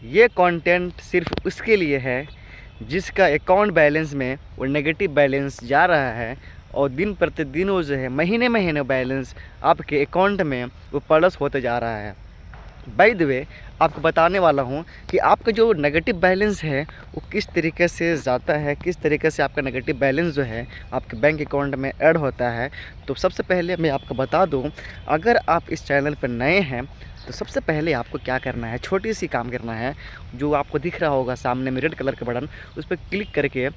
ये कंटेंट सिर्फ उसके लिए है जिसका अकाउंट बैलेंस में वो नेगेटिव बैलेंस जा रहा है और दिन प्रतिदिन वो जो है महीने महीने बैलेंस आपके अकाउंट में वो प्लस होते जा रहा है। बाय द वे आपको बताने वाला हूँ कि आपका जो नेगेटिव बैलेंस है वो किस तरीके से जाता है, किस तरीके से आपका नेगेटिव बैलेंस जो है आपके बैंक अकाउंट में ऐड होता है। तो सबसे पहले मैं आपको बता दूँ, अगर आप इस चैनल पर नए हैं तो सबसे पहले आपको क्या करना है, छोटी सी काम करना है। जो आपको दिख रहा होगा सामने में रेड कलर का बटन, उस पर क्लिक करके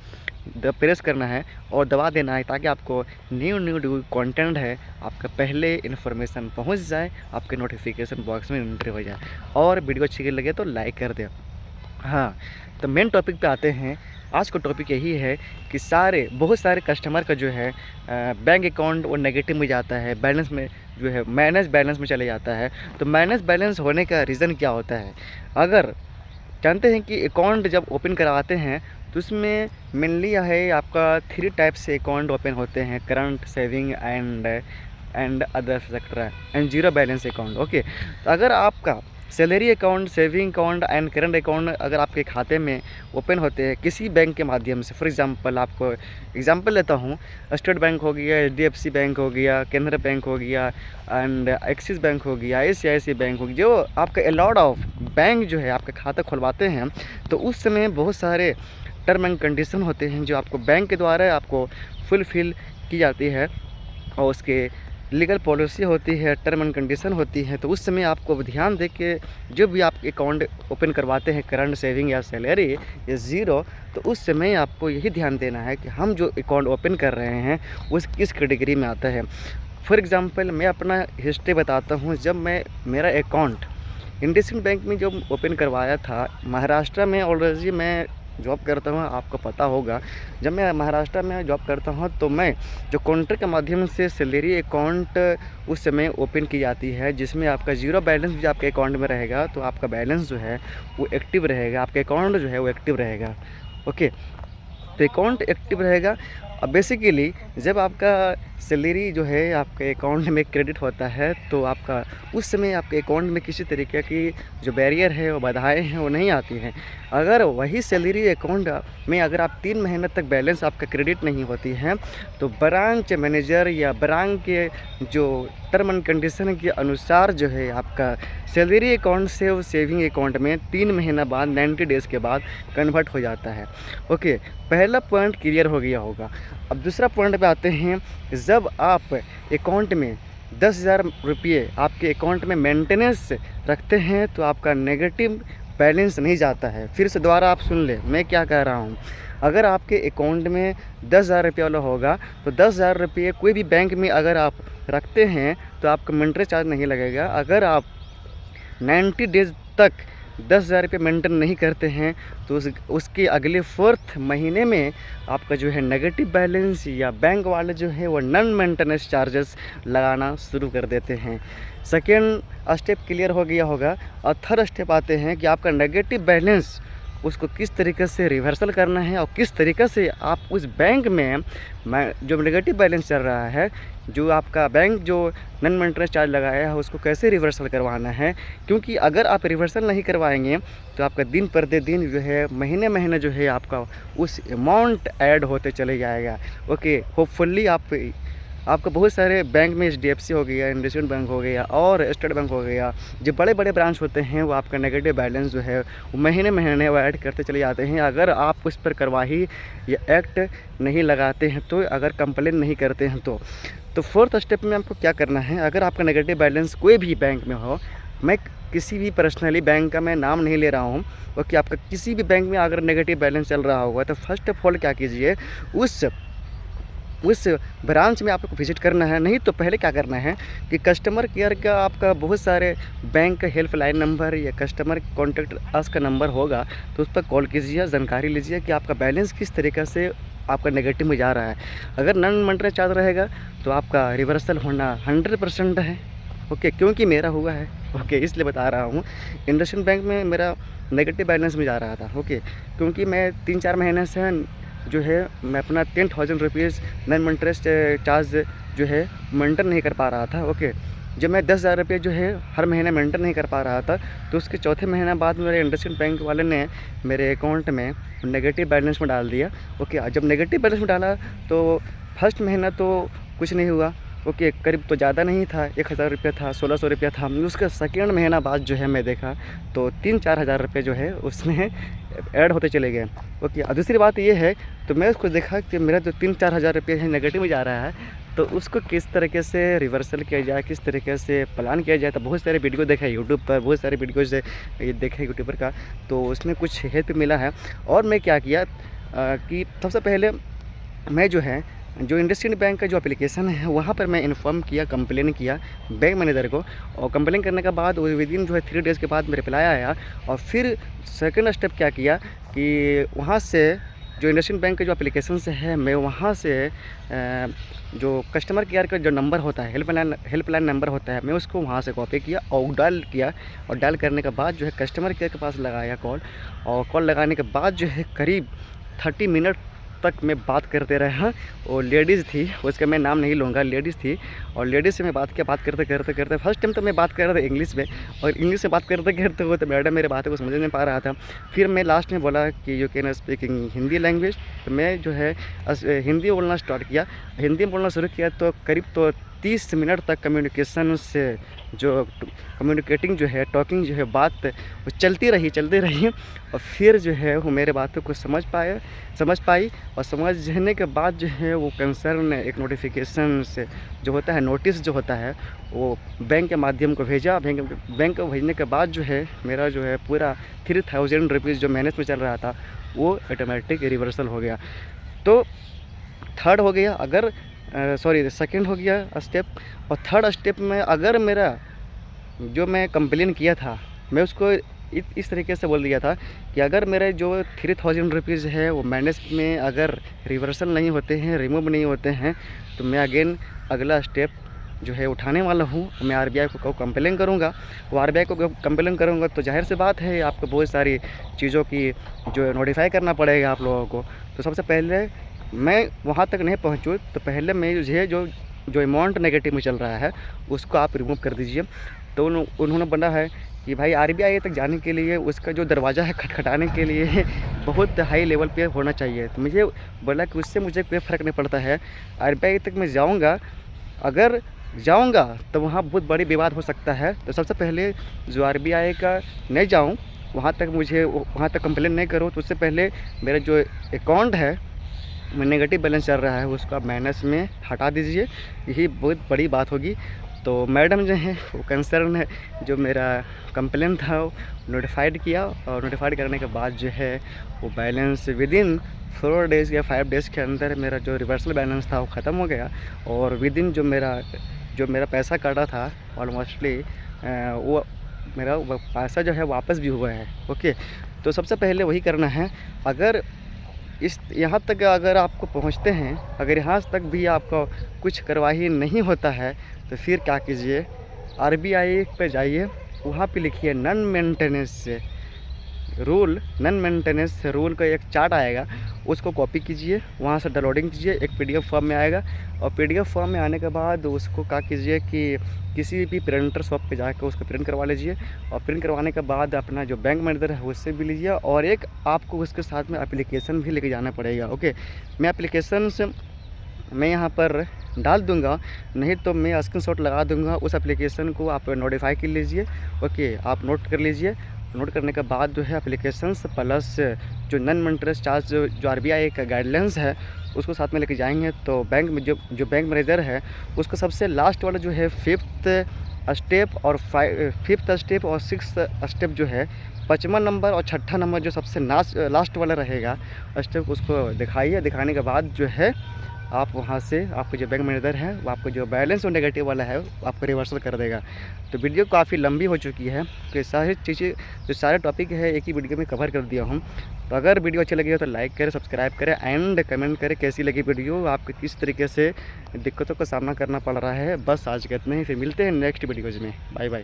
प्रेस करना है और दबा देना है ताकि आपको न्यू जो कंटेंट है आपका पहले इन्फॉर्मेशन पहुंच जाए, आपके नोटिफिकेशन बॉक्स में एंट्री हो जाए। और वीडियो अच्छी लगे तो लाइक कर दे। हाँ, तो मेन टॉपिक पे आते हैं। आज का टॉपिक यही है कि बहुत सारे कस्टमर का जो है बैंक अकाउंट वो नेगेटिव में जाता है, बैलेंस में जो है माइनस बैलेंस में चले जाता है। तो माइनस बैलेंस होने का रीज़न क्या होता है? अगर जानते हैं कि अकाउंट जब ओपन करवाते हैं तो उसमें मेनली है आपका 3 टाइप से अकाउंट ओपन होते हैं: current, saving and other etcetera and zero balance account. Okay, तो अगर आपका salary account, saving account and current account अगर आपके खाते में ओपन होते हैं किसी बैंक के माध्यम से, फॉर एग्जांपल आपको एग्जांपल लेता हूँ, स्टेट बैंक हो गया, HDFC बैंक हो गया, केनरा बैंक हो गया एंड एक्सिस बैंक हो गया, ICICI बैंक हो गया, जो आपका अलॉट ऑफ बैंक जो है आपका खाता खुलवाते हैं तो उस समय बहुत सारे टर्म एंड कंडीशन होते हैं जो आपको बैंक के द्वारा आपको फुलफिल की जाती है और उसके लीगल पॉलिसी होती है, टर्म एंड कंडीशन होती है। तो उस समय आपको ध्यान दे के जो भी आप अकाउंट ओपन करवाते हैं, करंट, सेविंग या सैलरी या ज़ीरो, तो उस समय आपको यही ध्यान देना है कि हम जो अकाउंट ओपन कर रहे हैं उस किस कैटेगरी में आता है। फॉर एग्ज़ाम्पल मैं अपना हिस्ट्री बताता हूँ। जब मैं मेरा अकाउंट इंडसइंड बैंक में जब ओपन करवाया था, महाराष्ट्र में ऑलरेडी मैं जॉब करता हूँ, आपको पता होगा। जब मैं महाराष्ट्र में जॉब करता हूँ तो मैं जो कॉन्ट्रैक्ट के माध्यम से सैलरी अकाउंट उस समय ओपन की जाती है, जिसमें आपका ज़ीरो बैलेंस भी आपके अकाउंट में रहेगा तो आपका बैलेंस जो है वो एक्टिव रहेगा, आपके अकाउंट जो है वो एक्टिव रहेगा। ओके, तो अकाउंट एक्टिव रहेगा। अब बेसिकली जब आपका सैलरी जो है आपके अकाउंट में क्रेडिट होता है तो आपका उस समय आपके अकाउंट में किसी तरीके की जो बैरियर है, वो बाधाएं हैं, वो नहीं आती हैं। अगर वही सैलरी अकाउंट में अगर आप 3 महीने तक बैलेंस आपका क्रेडिट नहीं होती है तो ब्रांच मैनेजर या ब्रांच के जो टर्म एंड कंडीशन के अनुसार जो है आपका सैलरी अकाउंट से वो सेविंग अकाउंट में 3 महीना बाद 90 डेज़ के बाद कन्वर्ट हो जाता है। ओके, पहला पॉइंट क्लियर हो गया होगा। अब दूसरा पॉइंट पे आते हैं। जब आप अकाउंट में 10,000 रुपये आपके अकाउंट में मेंटेनेंस रखते हैं तो आपका नेगेटिव बैलेंस नहीं जाता है। फिर से दोबारा आप सुन ले मैं क्या कह रहा हूँ। अगर आपके अकाउंट में 10,000 रुपये वाला होगा तो 10,000 रुपये कोई भी बैंक में अगर आप रखते हैं तो आपका मेंटेनेंस चार्ज नहीं लगेगा। अगर आप 90 डेज़ तक 10,000 रुपये मेंटेन नहीं करते हैं तो उसके अगले 4th महीने में आपका जो है नेगेटिव बैलेंस या बैंक वाले जो है वो नॉन मेंटेनेंस चार्जेस लगाना शुरू कर देते हैं। सेकेंड स्टेप क्लियर हो गया होगा। और थर्ड स्टेप आते हैं कि आपका नेगेटिव बैलेंस उसको किस तरीके से रिवर्सल करना है और किस तरीके से आप उस बैंक में जो नेगेटिव बैलेंस चल रहा है, जो आपका बैंक जो नॉन मेंटेनेंस चार्ज लगाया है, उसको कैसे रिवर्सल करवाना है। क्योंकि अगर आप रिवर्सल नहीं करवाएंगे तो आपका दिन प्रतिदिन जो है महीने महीने जो है आपका उस अमाउंट ऐड होते चले जाएगा। ओके, होपफुली आपका बहुत सारे बैंक में HDFC हो गया, इंडसइंड बैंक हो गया और स्टेट बैंक हो गया, जो बड़े बड़े ब्रांच होते हैं वो आपका नेगेटिव बैलेंस जो है वो महीने महीने वो ऐड करते चले जाते हैं। अगर आप उस पर कार्रवाई या एक्ट नहीं लगाते हैं तो, अगर कंप्लेन नहीं करते हैं तो 4th स्टेप में आपको क्या करना है। अगर आपका नेगेटिव बैलेंस कोई भी बैंक में हो, मैं किसी भी पर्सनली बैंक का मैं नाम नहीं ले रहा हूँ, ओके, आपका किसी भी बैंक में अगर नेगेटिव बैलेंस चल रहा होगा तो फर्स्ट ऑफ ऑल क्या कीजिए, उस ब्रांच में आपको विज़िट करना है। नहीं तो पहले क्या करना है कि कस्टमर केयर का आपका बहुत सारे बैंक का हेल्पलाइन नंबर या कस्टमर कॉन्टैक्ट अस का नंबर होगा, तो उस पर कॉल कीजिए, जानकारी लीजिए कि आपका बैलेंस किस तरीक़े से आपका नेगेटिव में जा रहा है। अगर नॉन मेंटेनेंस चार्ज रहेगा तो आपका रिवर्सल होना 100% है। ओके, क्योंकि मेरा हुआ है। ओके, इसलिए बता रहा हूँ। इंडसइंड बैंक में मेरा नेगेटिव बैलेंस में जा रहा था। ओके, क्योंकि मैं 3-4 महीने से जो है मैं अपना 10,000 रुपीज़ नॉन मेंटेनेंस चार्ज जो है मेंटेन नहीं कर पा रहा था। ओके, जब मैं 10,000 रुपये जो है हर महीने मेंटेन नहीं कर पा रहा था, तो उसके चौथे महीने बाद मेरे इंडसइंड बैंक वाले ने मेरे अकाउंट में नेगेटिव बैलेंस में डाल दिया। ओके, जब नेगेटिव बैलेंस में डाला तो फर्स्ट महीना तो कुछ नहीं हुआ। ओके, करीब तो ज़्यादा नहीं था, 1,000 रुपये था, 1,600 रुपया था। उसका सेकेंड महीना बाद जो है मैं देखा तो 3-4 हज़ार रुपये जो है उसमें ऐड होते चले गए। ओके, और दूसरी बात ये है, तो मैं उसको देखा कि मेरा जो 3-4 हज़ार रुपये है नेगेटिव में जा रहा है, तो उसको किस तरीके से रिवर्सल किया जाए, किस तरीके से प्लान किया जाए। तो बहुत सारे वीडियो देखे यूट्यूब पर, बहुत सारे वीडियोज़ ये देखे यूट्यूबर का, तो उसमें कुछ हेल्प मिला है। और मैं क्या किया कि सबसे पहले मैं जो है जो इंडसइंड बैंक का जो एप्लीकेशन है वहाँ पर मैं इन्फॉर्म किया, कंप्लेन किया बैंक मैनेजर को। और कंप्लेन करने के बाद विदिन जो है 3 डेज़ के बाद मेरे रिप्लाई आया। और फिर सेकंड स्टेप क्या किया कि वहाँ से जो इंडसइंड बैंक का जो एप्लीकेशन से है, मैं वहाँ से जो कस्टमर केयर का जो नंबर होता है, हेल्पलाइन नंबर होता है, मैं उसको वहाँ से कॉपी किया और डायल किया। और डायल करने के बाद जो है कस्टमर केयर के पास लगाया कॉल। और कॉल लगाने के बाद जो है करीब 30 मिनट तक मैं बात करते रहा। और लेडीज़ थी, उसका मैं नाम नहीं लूँगा, लेडीज़ थी। और लेडीज़ से मैं बात करते फर्स्ट टाइम तो मैं बात कर रहा था इंग्लिश में, और इंग्लिश में बात करते हुए तो मैडम मेरे बातों को समझ नहीं पा रहा था। फिर मैं लास्ट में बोला कि you can speaking Hindi language. तो मैं जो है हिंदी बोलना स्टार्ट किया। हिंदी में बोलना शुरू किया तो करीब तो 30 मिनट तक कम्युनिकेशन से जो कम्युनिकेटिंग जो है, टॉकिंग जो है, बात वो चलती रही। और फिर जो है वो मेरे बातों को समझ पाई। और समझने के बाद जो है वो कंसर्न एक नोटिफिकेशन से जो होता है, नोटिस जो होता है, वो बैंक के माध्यम को भेजा। बैंक को भेजने के बाद जो है मेरा जो है पूरा 3,000 रुपीज़ जो मैनेज में चल रहा था वो ऑटोमेटिक रिवर्सल हो गया। तो थर्ड हो गया, अगर सेकंड हो गया स्टेप। और थर्ड स्टेप में अगर मेरा जो मैं कंप्लेन किया था, मैं उसको इस तरीके से बोल दिया था कि अगर मेरे जो 3,000 रुपीज़ है वो मैनेज में अगर रिवर्सल नहीं होते हैं, रिमूव नहीं होते हैं, तो मैं अगेन अगला स्टेप जो है उठाने वाला हूँ। मैं आरबीआई को कंप्लेन करूँगा। वो आरबीआई को कंप्लेन करूँगा तो जाहिर सी बात है आपको बहुत सारी चीज़ों की जो नोटिफाई करना पड़ेगा आप लोगों को। तो सबसे पहले मैं वहाँ तक नहीं पहुँचूँ तो पहले मैं मुझे जो अमाउंट नेगेटिव में चल रहा है उसको आप रिमूव कर दीजिए। तो उन्होंने बोला है कि भाई आरबीआई तक जाने के लिए उसका जो दरवाज़ा है खटखटाने के लिए बहुत हाई लेवल पे होना चाहिए। तो मुझे बोला कि उससे मुझे कोई फ़र्क नहीं पड़ता है, आरबीआई तक मैं जाऊँगा, अगर जाऊँगा तो वहाँ बहुत बड़ी विवाद हो सकता है। तो सबसे पहले जो आरबीआई का नहीं जाऊँ वहाँ तक कंप्लेन नहीं करूँ, तो उससे पहले मेरा जो अकाउंट है में नेगेटिव बैलेंस चल रहा है उसको आप माइनस में हटा दीजिए, यही बहुत बड़ी बात होगी। तो मैडम जो है वो कंसर्न है जो मेरा कंप्लेन था वो नोटिफाइड किया। और नोटिफाइड करने के बाद जो है वो बैलेंस विदिन 4 डेज़ या 5 डेज़ के अंदर मेरा जो रिवर्सल बैलेंस था वो ख़त्म हो गया। और विदिन जो मेरा पैसा काटा था ऑलमोस्टली वो मेरा पैसा जो है वापस भी हुआ है। ओके, तो सबसे पहले वही करना है। अगर यहाँ तक अगर आपको पहुँचते हैं, अगर यहाँ तक भी आपका कुछ कार्रवाई नहीं होता है, तो फिर क्या कीजिए, आरबीआई पे जाइए, वहाँ पे लिखिए नॉन मेंटेनेंस रूल का एक चार्ट आएगा, उसको कॉपी कीजिए, वहाँ से डाउनलोडिंग कीजिए, एक पीडीएफ फॉर्म में आएगा। और पीडीएफ फॉर्म में आने के बाद उसको क्या कीजिए कि किसी भी प्रिंटर शॉप पे जाकर उसको प्रिंट करवा लीजिए। और प्रिंट करवाने के बाद अपना जो बैंक मैनेजर है उससे भी लीजिए, और एक आपको उसके साथ में एप्लीकेशन भी लेके जाना पड़ेगा। ओके, मैं एप्लीकेशन से मैं यहाँ पर डाल दूँगा, नहीं तो मैं स्क्रीनशॉट लगा दूँगा, उस एप्लीकेशन को आप नोटिफाई कर लीजिए। ओके, आप नोट कर लीजिए। नोट करने के बाद जो है एप्लीकेशन प्लस जो नॉन इंटरेस्ट चार्ज जो आरबीआई का गाइडलाइंस है उसको साथ में लेके जाएंगे, तो बैंक में जो बैंक मैनेजर है उसको सबसे लास्ट वाला जो है 5th स्टेप और 6th स्टेप जो है 5वां नंबर और 6ठा नंबर जो सबसे लास्ट वाला रहेगा स्टेप, उसको दिखाइए। दिखाने के बाद जो है आप वहाँ से आपको जो बैंक मैनेजर है वो आपको जो बैलेंस और नेगेटिव वाला है वो आपको रिवर्सल कर देगा। तो वीडियो काफ़ी लंबी हो चुकी है, तो सारी चीज़ें जो सारे टॉपिक है एक ही वीडियो में कवर कर दिया हूँ। तो अगर वीडियो अच्छी लगी हो तो लाइक करें, सब्सक्राइब करें एंड कमेंट करें कैसी लगी वीडियो, आपको किस तरीके से दिक्कतों का सामना करना पड़ रहा है। बस आज के इतना ही, फिर मिलते हैं नेक्स्ट वीडियोज़ में। Bye bye.